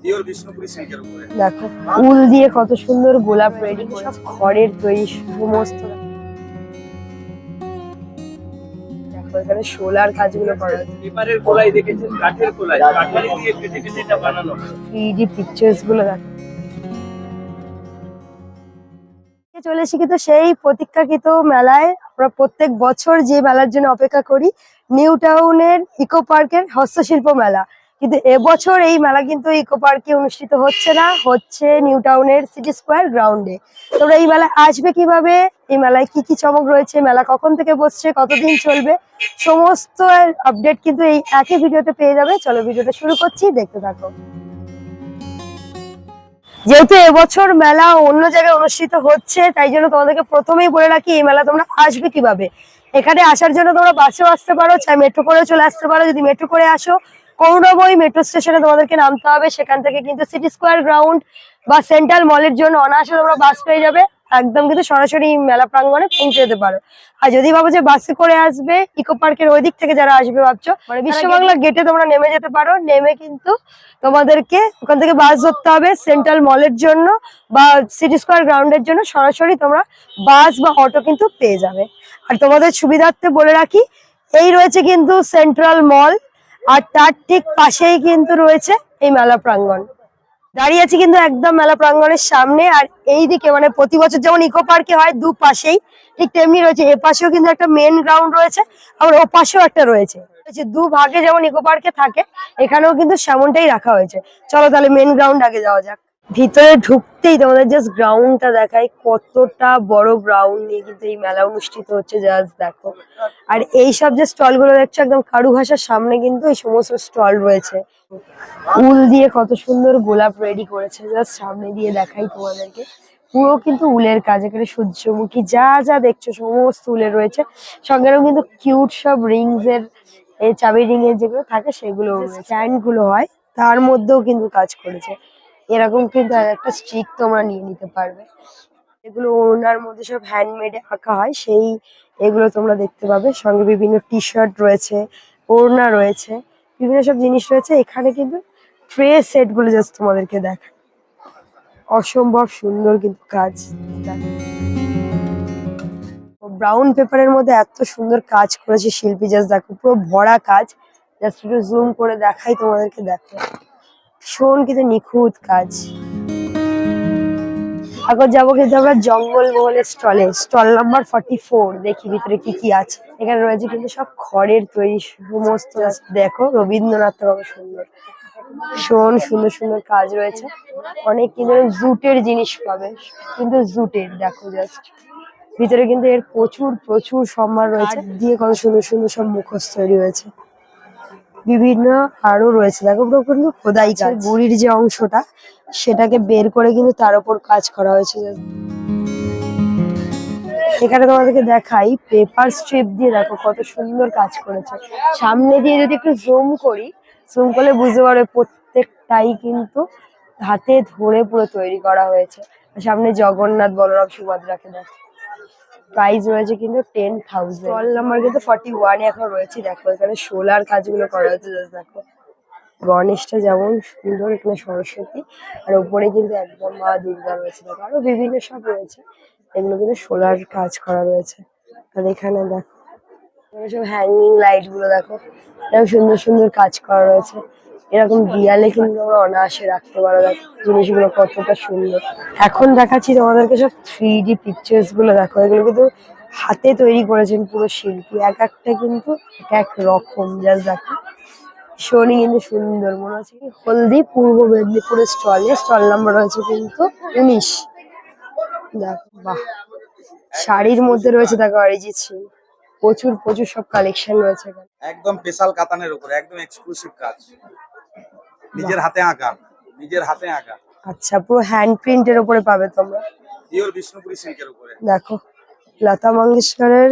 Pure Bishnupuri সিল্কের উপরে। দেখো উল দিয়ে কত সুন্দর গোলাপ রেডি, সব খড়ের তৈরি সমস্ত। দেখো এখানে শোলার কাজগুলো করা হচ্ছে, পেপারের কোলাই দেখেছেন, কাঠের কোলাই, কাঠের দিয়ে কেটে কেটে এটা বানানো। 3D পিকচার্স গুলো দেখো। চলে এসেছি কিন্তু সেই প্রতীক্ষাকৃত মেলায়। আমরা প্রত্যেক বছর যে মেলার জন্য অপেক্ষা করি, নিউ টাউনের ইকো পার্কের হস্তশিল্প মেলা। কিন্তু এবছর এই মেলা কিন্তু ইকো পার্কে অনুষ্ঠিত হচ্ছে না, হচ্ছে নিউ টাউনের সিটি স্কোয়ার গ্রাউন্ডে। তোমরা এই মেলায় আসবে কিভাবে, এই মেলায় কি কি চমক রয়েছে, মেলা কখন থেকে বসছে, কতদিন চলবে, সমস্ত আপডেট কিন্তু এই একই ভিডিওতে পেয়ে যাবে। চলো ভিডিওটা শুরু করছি, দেখতে থাকো। যেহেতু এবছর মেলা অন্য জায়গায় অনুষ্ঠিত হচ্ছে, তাই জন্য তোমাদেরকে প্রথমেই বলে রাখি এই মেলা তোমরা আসবে কিভাবে। এখানে আসার জন্য তোমরা বাসেও আসতে পারো, চাই মেট্রো করেও চলে আসতে পারো। যদি মেট্রো করে আসো, করুণাময়ী মেট্রো স্টেশনে তোমাদেরকে নামতে হবে। সেখান থেকে কিন্তু সিটি স্কোয়ার গ্রাউন্ড বা সেন্ট্রাল মলের জন্য অনায়াসে তোমরা বাস পেয়ে যাবে, একদম কিন্তু সরাসরি মেলা প্রাঙ্গণে পৌঁছে যেতে পারো। আর যদি ভাবো যে বাসে করে আসবে, ইকো পার্কের ওই দিক থেকে যারা আসবে ভাবছো, মানে বিশ্ব বাংলা গেটে তোমরা নেমে যেতে পারো। নেমে কিন্তু তোমাদেরকে ওখান থেকে বাস ধরতে হবে সেন্ট্রাল মলের জন্য বা সিটি স্কোয়ার গ্রাউন্ডের জন্য। সরাসরি তোমরা বাস বা অটো কিন্তু পেয়ে যাবে। আর তোমাদের সুবিধার্থে বলে রাখি, এই রয়েছে কিন্তু সেন্ট্রাল মল, আর তার ঠিক পাশেই কিন্তু রয়েছে এই মেলা প্রাঙ্গণ। দাঁড়িয়ে আছি কিন্তু একদম মেলা প্রাঙ্গণের সামনে। আর এই দিকে মানে প্রতি বছর যেমন ইকো পার্কে হয় দুপাশেই, ঠিক তেমনি রয়েছে এ পাশেও কিন্তু একটা মেন গ্রাউন্ড রয়েছে, আবার ও পাশেও একটা রয়েছে। দু ভাগে যেমন ইকো পার্কে থাকে, এখানেও কিন্তু সেমনটাই রাখা হয়েছে। চলো তাহলে মেন গ্রাউন্ড আগে যাওয়া যাক। ভিতরে ঢুকতেই তোমাদের জাস্ট গ্রাউন্ডটা দেখাই, কতটা বড় গ্রাউন্ড নিয়ে কিন্তু এই মেলা অনুষ্ঠিত হচ্ছে, জাস্ট দেখো। আর এই সব যে স্টল গুলো দেখছো, একদম কারুঘাসার সামনে কিন্তু এই সমস্ত স্টল রয়েছে। উল দিয়ে কত সুন্দর গোলাপ রেডি করেছে, জাস্ট সামনে দিয়ে দেখাই তোমাদেরকে। পুরো কিন্তু উলের কাজ, এখানে সূর্যমুখী যা যা দেখছো সমস্ত উলের রয়েছে। সঙ্গে কিন্তু কিউট সব রিংস এর, এই চাবি রিং এর যেগুলো থাকে সেগুলো, স্ট্যান্ড গুলো হয়, তার মধ্যেও কিন্তু কাজ করেছে। এরকম কিন্তু একটা স্টিক তোমরা নিয়ে নিতে পারবে। এগুলো ওড়নার মধ্যে সব হ্যান্ডমেডে আঁকা হয়, সেই এগুলো তোমরা দেখতে পাবে। সঙ্গে বিভিন্ন টি শার্ট রয়েছে, ওড়না রয়েছে, বিভিন্ন সব জিনিস রয়েছে। এখানে কিন্তু ট্রে সেট গুলো জাস্ট তোমাদেরকে দেখায়, অসম্ভব সুন্দর কিন্তু কাজ। ব্রাউন পেপারের মধ্যে এত সুন্দর কাজ করেছে শিল্পী, জাস্ট দেখো পুরো ভরা কাজ। জাস্ট একটু জুম করে দেখাই তোমাদেরকে, দেখো ভীষণ কিন্তু নিখুঁত কাজ। এখন যাবো কিন্তু আমরা জঙ্গল মহলের স্টলে, স্টল নাম্বার 44। দেখি ভিতরে কি কি আছে। এখানে রয়েছে কিন্তু সব খড়ের তৈরি সমস্ত, দেখো রবীন্দ্রনাথ কত সুন্দর, ভীষণ সুন্দর সুন্দর কাজ রয়েছে। অনেক কিন্তু জুটের জিনিস পাবে, কিন্তু জুটের দেখো জাস্ট। ভিতরে কিন্তু এর প্রচুর প্রচুর সম্ভার রয়েছে, দিয়ে কত সুন্দর সুন্দর সব মুখোশ তৈরি হয়েছে। বিভিন্ন আরো রয়েছে, দেখো পুরো কিন্তু খোদাই কাজ, গুড়ির যে অংশটা সেটাকে বের করে কিন্তু তার উপর কাজ করা হয়েছে। এখানে তোমাদেরকে দেখাই পেপার স্ট্রিপ দিয়ে, দেখো কত সুন্দর কাজ করেছে। সামনে দিয়ে যদি একটু জুম করি, জুম করলে বুঝতে পারবে প্রত্যেকটাই কিন্তু হাতে ধরে পুরো তৈরি করা হয়েছে। সামনে জগন্নাথ বলরাম সুভদ্রাকে দেখো। প্রাইস রয়েছে কিন্তু 10,000। স্টল নাম্বার কিন্তু 41 এখন রয়েছে। দেখো এখানে শোলার কাজগুলো করা হয়েছে, জাস্ট দেখো। গণেশটা যেমন সুন্দর, এখানে সরস্বতী, আর উপরে কিন্তু একদম মা দুর্গা রয়েছে। দেখো আরো বিভিন্ন সব রয়েছে, এগুলো কিন্তু শোলার কাজ করা রয়েছে। আর এখানে দেখো এখানে সব হ্যাঙ্গিং লাইট গুলো দেখো, এরকম সুন্দর সুন্দর কাজ করা রয়েছে। এরকম দেয়ালে কিন্তু তোমরা অনায়াসে রাখতে পারো, দেখো জিনিসগুলো কতটা সুন্দর। এখন দেখাচ্ছি তোমাদেরকে সব 3D পিকচার্স গুলো, দেখো এগুলো কিন্তু হাতে তৈরি করেছেন পুরো শিল্পী, এক একটা কিন্তু এক এক রকম, জাস্ট দেখো ভীষণই কিন্তু সুন্দর। মনে হচ্ছে কি হলদি পূর্ব মেদিনীপুরের স্টলে, স্টল নাম্বার রয়েছে কিন্তু 19। দেখো বাহ, শাড়ির মধ্যে রয়েছে দেখো অরিজিৎ সিং, প্রচুর প্রচুর সব কালেকশন রয়েছে এখানে। একদম স্পেশাল কাতানের উপরে, একদম এক্সক্লুসিভ কাজ, নিজের হাতে আঁকা, নিজের হাতে আঁকা। আচ্ছা, পুরো হ্যান্ড প্রিন্টের উপরে পাবে তোমরা, পিওর বিষ্ণুপুরি সিল্কের উপরে। দেখো লতা মঙ্গেশকরের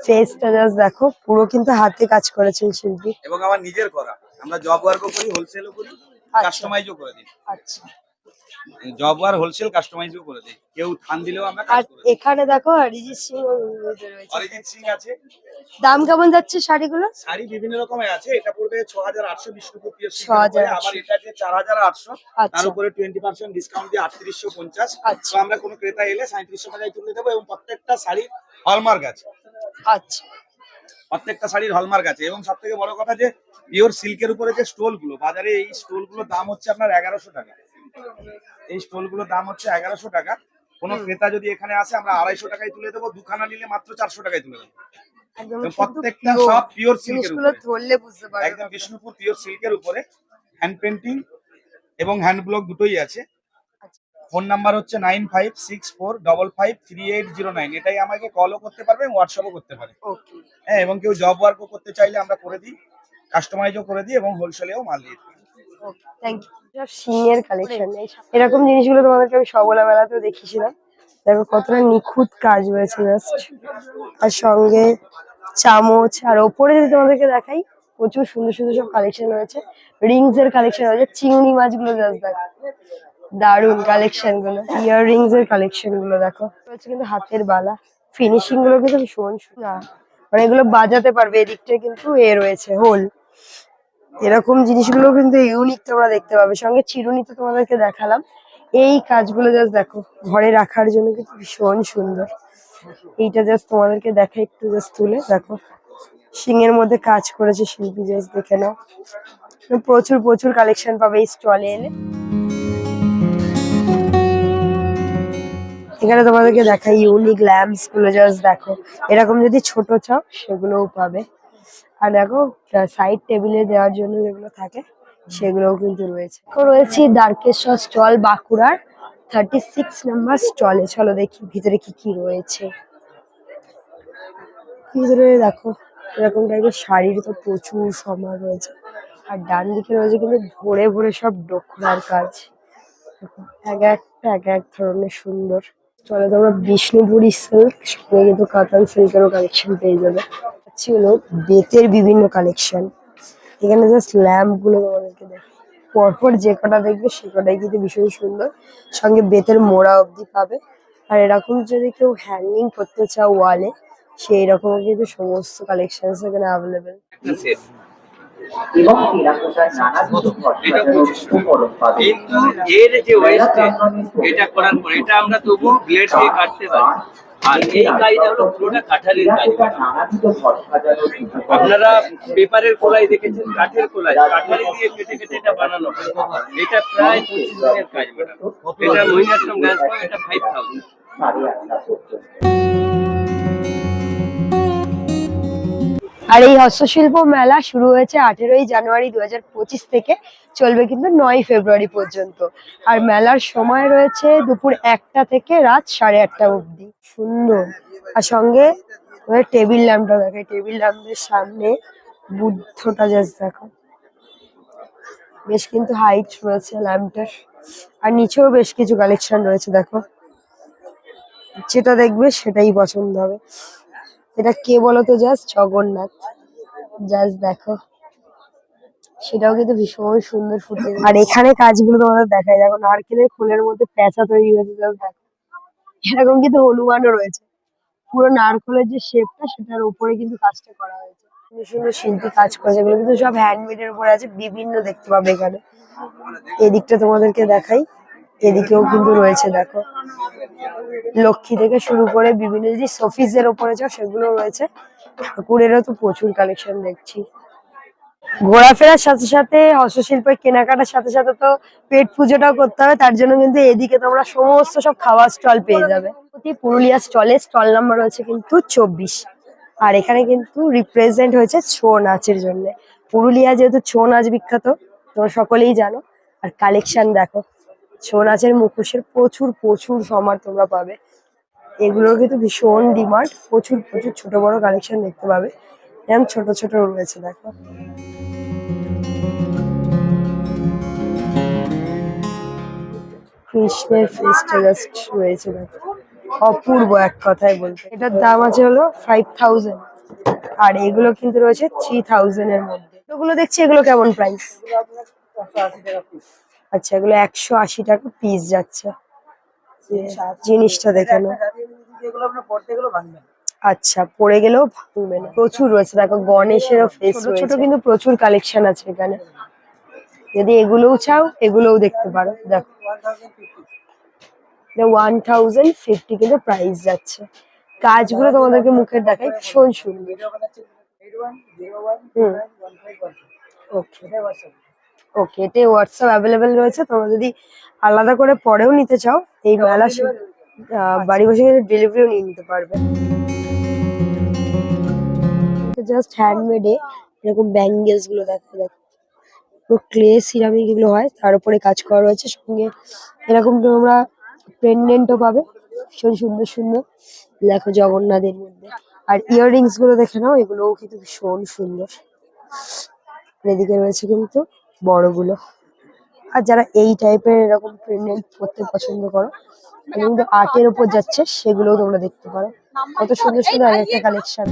ফেসটা জাস্ট দেখো, পুরো কিন্তু হাতে কাজ করেছেন শিল্পী। এবং আমার নিজের করা, আমরা জব ওয়ার্কও করি, হোলসেলও করি, কাস্টমাইজও করে দিই। আচ্ছা, জব আর হোলসেল কাস্টমাইজও করে দিই, কেউ থান দিলেও আমরা আর কাজ করে দিই। এখানে দেখো অরিজিৎ সিং রয়েছে। অরিজিৎ সিং আছে। দাম কেমন যাচ্ছে শাড়িগুলো? শাড়ি বিভিন্ন রকমের আছে, এটা পড়বে 6,800 বিষ্ণুপুর পিওর সিল্ক, 6,800 আবার এটা আছে 4,800, তার আচ্ছা উপরে 20% ডিসকাউন্ট দিয়ে 3,850। আচ্ছা তো আমরা কোনো ক্রেতা এলে 3700 টাকায় তুলে দেবো, এবং প্রত্যেকটা শাড়ির হলমার্ক আছে, আচ্ছা প্রত্যেকটা শাড়ির হলমার্ক আছে। এবং সব থেকে বড় কথা যে পিওর সিল্কের উপরে যে স্টোল গুলো, বাজারে এই স্টোল গুলোর দাম হচ্ছে আপনার 1100 টাকা। এই স্টোল গুলোর দাম হচ্ছে 1100 টাকা। কোনো ক্রেতা যদি এখানে আসে আমরা 250 টাকায় তুলে দেবো, দুখানা নিলে মাত্র 400 টাকায় তুলে দেবো। একদম এবং কিন্তু প্রত্যেকটা pure সব পিওর সিল্কের জিনিসগুলো উপরে, ধরলে বুঝতে পারবে। একদম বিষ্ণুপুর পিওর সিল্কের উপরে, হ্যান্ড পেন্টিং এবং হ্যান্ড ব্লক দুটোই আছে। ফোন নাম্বার হচ্ছে 9564553809। এটাই আমাকে কলও করতে পারবে, হোয়াটসঅ্যাপও করতে পারে। ওকে হ্যাঁ, এবং কেউ জব ওয়ার্কও করতে চাইলে আমরা করে দিই, কাস্টমাইজও করে দিই, এবং হোলসেলেও মাল দিয়ে দিই। Okay thank you. সিংয়ের কালেকশন এরকম জিনিসগুলো তোমাদেরকে আমি সবলা মেলাতেও দেখিয়েছিলাম। দেখো কতটা নিখুঁত কাজ রয়েছে জাস্ট। আর সঙ্গে চামচ, আর ওপরে যদি তোমাদেরকে দেখাই প্রচুর সুন্দর সুন্দর সব কালেকশন রয়েছে। রিংস এর কালেকশন রয়েছে, চিংড়ি মাছগুলো জাস্ট দেখো, দারুন কালেকশন গুলো। ইয়ার রিংস এর কালেকশন গুলো দেখো রয়েছে, কিন্তু হাতের বালা ফিনিশিং গুলো কিন্তু ভীষণ সুন্দর। মানে এগুলো বাজাতে পারবে, এদিকটা কিন্তু রয়েছে হোল। এরকম জিনিসগুলো কিন্তু ইউনিক তোমরা দেখতে পাবে। সঙ্গে চিরুনি তো তোমাদেরকে দেখালাম, এই কাজগুলো জাস্ট দেখো, ঘরে রাখার জন্য কিন্তু ভীষণ সুন্দর। এইটা জাস্ট তোমাদেরকে দেখা, একটু জাস্ট তুলে দেখো, শিঙের মধ্যে কাজ করেছে শিল্পী, জাস্ট দেখে নাও। প্রচুর প্রচুর কালেকশন পাবে এই স্টলে এলে। এখানে তোমাদেরকে দেখাই ইউনিক ল্যাম্পস গুলো, জাস্ট দেখো, এরকম যদি ছোট চাও সেগুলোও পাবে। আর দেখো সাইড টেবিলে দেওয়ার জন্য যেগুলো থাকে সেগুলোও কিন্তু রয়েছে। এখন রয়েছে দ্বারকেশ্বর স্টল, বাঁকুড়ার 36 নম্বর স্টলে। চলো দেখি ভিতরে কি কি রয়েছে। ভিতরে দেখো এরকম টাইপের শাড়ির তো প্রচুর সমার রয়েছে। আর ডান দিকে রয়েছে কিন্তু ভরে ভরে সব ডোকরার কাজ, এক একটা এক এক ধরনের সুন্দর। চলো তোমরা বিষ্ণুপুরি সিল্ক, সঙ্গে কিন্তু কাতান সিল্কেরও কালেকশন পেয়ে যাবে। হচ্ছে হলো বেতের বিভিন্ন কালেকশন। এখানে জাস্ট ল্যাম্প গুলো তোমাদেরকে দেখো, পরপর যে কটা দেখবে সে কটাই কিন্তু ভীষণ সুন্দর। সঙ্গে বেতের মোড়া অবধি পাবে। আর এরকম যদি কেউ হ্যাঙ্গিং করতে চাও ওয়ালে, সেই রকম কিন্তু সমস্ত কালেকশন এখানে অ্যাভেলেবেল। এবং টেরাকোটার নানাবিধ উপকরণ পাবে। কিন্তু এর যে ওয়েস্টেজ, এটা করার পর এটা আমরা তবু ব্লেড দিয়ে কাটতে পারি। আর এই কাজটা হলো পুরোটা কাঠারের কাজ। নানাবিধ ঘর সাজানোর আপনারা পেপারের কোলাই দেখেছেন, কাঠের কোলাই, কাঠারি দিয়ে কেটে কেটে এটা বানানো হয়। এটা প্রায় 25 দিনের কাজ ম্যাডাম। এটা মহিনাট্টম ডান্স ফর্ম, এটা 5000। 8:30 পর্যন্ত। আর এই হস্তশিল্প মেলা শুরু হয়েছে 18ই জানুয়ারি 2025 থেকে, চলবে কিন্তু 9ই ফেব্রুয়ারি পর্যন্ত। আর মেলার সময় রয়েছে দুপুর 1টা থেকে রাত 8:30 অবধি। সুন্দর। আর সঙ্গে টেবিল ল্যাম্পটা দেখো, টেবিল ল্যাম্পের সামনে বুদ্ধটা জাস্ট দেখো, বেশ কিন্তু হাইট রয়েছে ল্যাম্পটার। আর নিচেও বেশ কিছু কালেকশন রয়েছে দেখো, যেটা দেখবে সেটাই পছন্দ হবে। এটা কে বলতো, জাস্ট জগন্নাথ, জাস্ট দেখো, সেটাও কিন্তু ভীষণ সুন্দর ফুটে। আর এখানে কাজগুলো তোমাদের দেখাই, দেখো নারকেলের খোলের মধ্যে প্যাঁচা তৈরি হয়েছে, জাস্ট দেখো। এরকম কিন্তু হনুমানও রয়েছে, পুরো নারকেলের যে শেপটা সেটার উপরে কিন্তু কাজটা করা হয়েছে। সুন্দর সুন্দর শিল্পী কাজ করেছে, এগুলো কিন্তু সব হ্যান্ডমেড এর উপরে আছে, বিভিন্ন দেখতে পাবে এখানে। এদিকটা তোমাদেরকে দেখাই, এদিকেও কিন্তু রয়েছে দেখো, লক্ষ্মী থেকে শুরু করে বিভিন্ন যদি শোপিস এর উপরে যাও সেগুলো রয়েছে। ঠাকুরেরও তো প্রচুর কালেকশন দেখছি। ঘোরাফেরার সাথে সাথে হস্তশিল্পের কেনাকাটার সাথে সাথে তো পেট পুজোটাও করতে হবে, তার জন্য কিন্তু এদিকে তোমরা সমস্ত সব খাওয়ার স্টল পেয়ে যাবে। পুরুলিয়া স্টলে স্টল নাম্বার রয়েছে কিন্তু 24। আর এখানে কিন্তু রিপ্রেজেন্ট হয়েছে ছৌ নাচের জন্য। পুরুলিয়া যেহেতু ছৌ নাচ বিখ্যাত, তোমরা সকলেই জানো। আর কালেকশন দেখো, ছৌ নাচের মুখোশের প্রচুর প্রচুর সমার তোমরা পাবে। এগুলোর কিন্তু ভীষণ ডিমান্ড, প্রচুর প্রচুর ছোট বড় কালেকশন দেখতে পাবে। এরকম ছোট ছোট রয়েছে দেখো। কৃষ্ণের ফেসটা জাস্ট রয়েছে দেখো, অপূর্ব এক কথায় বলতে। এটার দাম আছে হলো 5000, আর এগুলো কিন্তু রয়েছে 3000 এর মধ্যে। এগুলো দেখছি, এগুলো কেমন প্রাইস? আচ্ছা এগুলো 180 টাকা পিস যাচ্ছে। জিনিসটা দেখে নাও। আচ্ছা পড়ে গেলেও ভাঙবে না, প্রচুর রয়েছে দেখো, গণেশেরও ফেস ছোট ছোট কিন্তু প্রচুর কালেকশন আছে এখানে। যদি এগুলোও চাও এগুলোও দেখতে পারো, দেখো 1050 কিন্তু প্রাইস যাচ্ছে। কাজগুলো তোমাদেরকে মুখের দেখাই, ভীষণ সুন্দর। ওকে ওকে, এতে হোয়াটসঅ্যাপ অ্যাভেলেবেল রয়েছে, তোমরা যদি আলাদা করে পরেও নিতে চাও এই মেলা বাড়ি বসে ডেলিভারিও নিয়ে নিতে পারবে। জাস্ট হ্যান্ডমেডে এরকম ব্যাঙ্গেলস গুলো দেখো, দেখো ক্লে সিরামিক এগুলো হয়, তার উপরে কাজ করা রয়েছে, সঙ্গে এরকম তোমরা পেন্ডেন্টও পাবে, ভীষণ সুন্দর সুন্দর। দেখো জগন্নাথের মধ্যে। আর ইয়াররিংস গুলো দেখে নাও, এগুলোও কিন্তু ভীষণ সুন্দর। এদিকে রয়েছে কিন্তু বড়গুলো। আর যারা এই টাইপের এরকম পেন্ডেন্ট পরতে পছন্দ করো, কিন্তু আর্টের উপর যাচ্ছে, সেগুলোও তোমরা দেখতে পারো। কত সুন্দর সুন্দর একটা কালেকশন।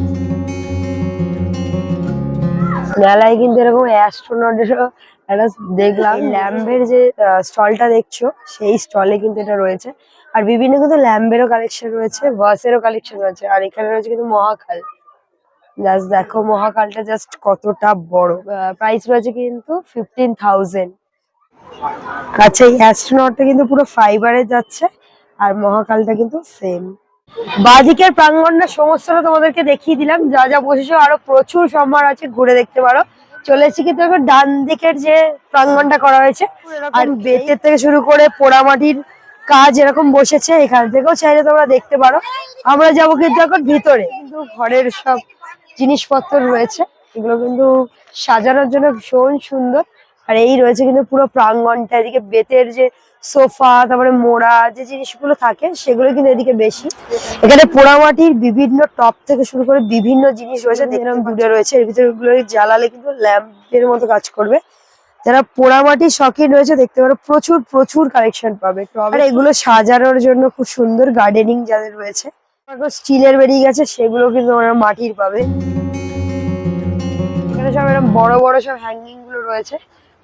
মেলায় কিন্তু এরকম অ্যাস্ট্রোনটেরও একটা দেখলাম, ল্যাম্বের যে স্টলটা দেখছো সেই স্টলে কিন্তু এটা রয়েছে। আর বিভিন্ন কিন্তু ল্যাম্বেরও কালেকশন রয়েছে, বাসেরও কালেকশন রয়েছে। আর এখানে রয়েছে কিন্তু মহাকাল। জাস্ট দেখো মহাকালটা জাস্ট কতটা বড়। প্রাইস রয়েছে কিন্তু 15,000। আচ্ছা এই অ্যাস্ট্রোনটটা কিন্তু পুরো ফাইবারে যাচ্ছে, আর মহাকালটা কিন্তু সেম। বাঁদিকের প্রাঙ্গণটা সমস্তটা তোমাদেরকে দেখিয়ে দিলাম, যা যা বসেছে আরো প্রচুর সম্ভার আছে, ঘুরে দেখতে পারো। চলে এসেছি কিন্তু এখন ডান দিকের যে প্রাঙ্গণটা করা হয়েছে, আর বেতের থেকে শুরু করে পোড়ামাটির কাজ এরকম বসেছে, এখান থেকেও চাইলে তোমরা দেখতে পারো। আমরা যাবো কিন্তু এখন ভিতরে, কিন্তু ঘরের সব জিনিসপত্র রয়েছে, এগুলো কিন্তু সাজানোর জন্য ভীষণ সুন্দর। আর এই রয়েছে কিন্তু পুরো প্রাঙ্গণটা, এদিকে বেতের যে সোফা, তারপরে মোড়া যে জিনিসগুলো থাকে সেগুলো কিন্তু এদিকে বেশি। এখানে পোড়ামাটির বিভিন্ন টপ থেকে শুরু করে বিভিন্ন জিনিস রয়েছে, এরকম দূরে রয়েছে, এর ভিতরে গুলো জ্বালালে কিন্তু ল্যাম্পের মতো কাজ করবে। যারা পোড়ামাটির শখিন রয়েছে দেখতে পারো, প্রচুর প্রচুর কালেকশন পাবে। আর এগুলো সাজানোর জন্য খুব সুন্দর, গার্ডেনিং যাদের রয়েছে। স্টিলের বেরিয়ে গেছে, সেগুলো কিন্তু আমরা মাটির পাবে। এখানে সব এরকম বড় বড় সব হ্যাঙ্গিং গুলো রয়েছে,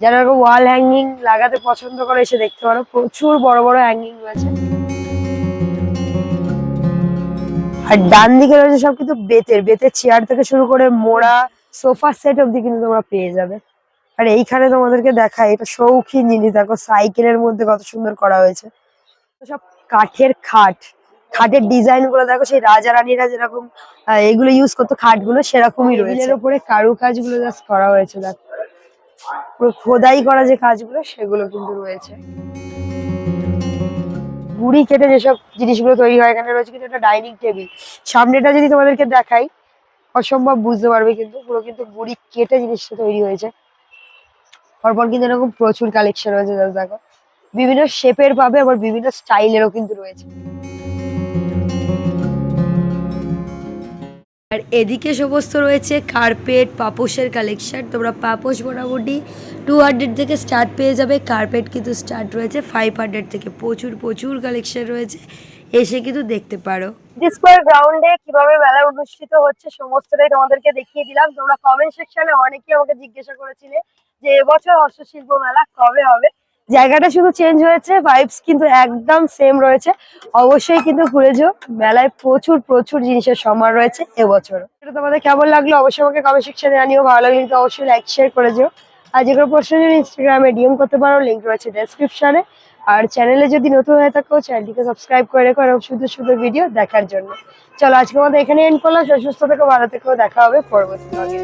যারা এরকম ওয়াল হ্যাঙ্গিং লাগাতে পছন্দ করে এসে দেখতে পারো, প্রচুর বড় বড় হ্যাঙ্গিং রয়েছে। আর ডান দিকে রয়েছে সব কিন্তু বেতের বেতের চেয়ার থেকে শুরু করে মোড়া, সোফা সেট অব্দি কিন্তু তোমরা পেয়ে যাবে। আর এইখানে তোমাদেরকে দেখায়, এটা শৌখিন জিনিস, দেখো সাইকেলের মধ্যে কত সুন্দর করা হয়েছে। সব কাঠের খাট, খাটের ডিজাইন গুলো দেখো, সেই রাজা রানীরা যেরকম এগুলো ইউজ করতো খাটগুলো, সেরকমই রয়েছে। এর উপরে কারুকাজ গুলো জাস্ট করা হয়েছে, দেখো পুরো খোদাই করা যে কাজগুলো সেগুলো কিন্তু রয়েছে। গুড়ি কেটে যেসব জিনিসগুলো তৈরি হয়, এখানে রয়েছে কিন্তু একটা ডাইনিং টেবিল। সামনেটা যদি তোমাদেরকে দেখাই অসম্ভব বুঝতে পারবে, কিন্তু পুরো কিন্তু গুড়ি কেটে জিনিসটা তৈরি হয়েছে। পরপর কিন্তু এরকম প্রচুর কালেকশন রয়েছে, জাস্ট দেখো বিভিন্ন শেপের পাবে, আবার বিভিন্ন স্টাইলেরও কিন্তু রয়েছে। আর এদিকে সমস্ত রয়েছে কার্পেট, পাপোশের কালেকশন। তোমরা পাপোশ মোটামুটি 200 থেকে স্টার্ট পেয়ে যাবে, কার্পেট কিন্তু স্টার্ট রয়েছে 500 থেকে। প্রচুর প্রচুর কালেকশন রয়েছে, এসে কিন্তু দেখতে পারো। স্কয়ার গ্রাউন্ডে কিভাবে মেলা অনুষ্ঠিত হচ্ছে সমস্তটাই তোমাদেরকে দেখিয়ে দিলাম। তোমরা কমেন্ট সেকশনে অনেকেই আমাকে জিজ্ঞাসা করেছিলে যে এবছর হস্তশিল্প মেলা কবে হবে। জায়গাটা শুধু চেঞ্জ হয়েছে, ভাইবস কিন্তু একদম সেম রয়েছে। অবশ্যই কিন্তু ঘুরে যেও, মেলায় প্রচুর প্রচুর জিনিসের সম্ভার রয়েছে এবছর। এটা তোমাদের কেমন লাগলো অবশ্যই আমাকে কমেন্ট সেকশনে জানিও। ভালো লাগলে কিন্তু অবশ্যই লাইক শেয়ার করে যেও। আর যে কোনো প্রশ্নের জন্য ইনস্টাগ্রামে ডিএম করতে পারো, লিঙ্ক রয়েছে ডেসক্রিপশনে। আর চ্যানেলে যদি নতুন হয়ে থাকো চ্যানেলটিকে সাবস্ক্রাইব করে রেখো এরকম সুন্দর সুন্দর ভিডিও দেখার জন্য। চলো আজকে আমাদের এখানে এন্ড করলাম। সুস্থ থেকো, ভালো থেকো, দেখা হবে পরবর্তী ভাগে।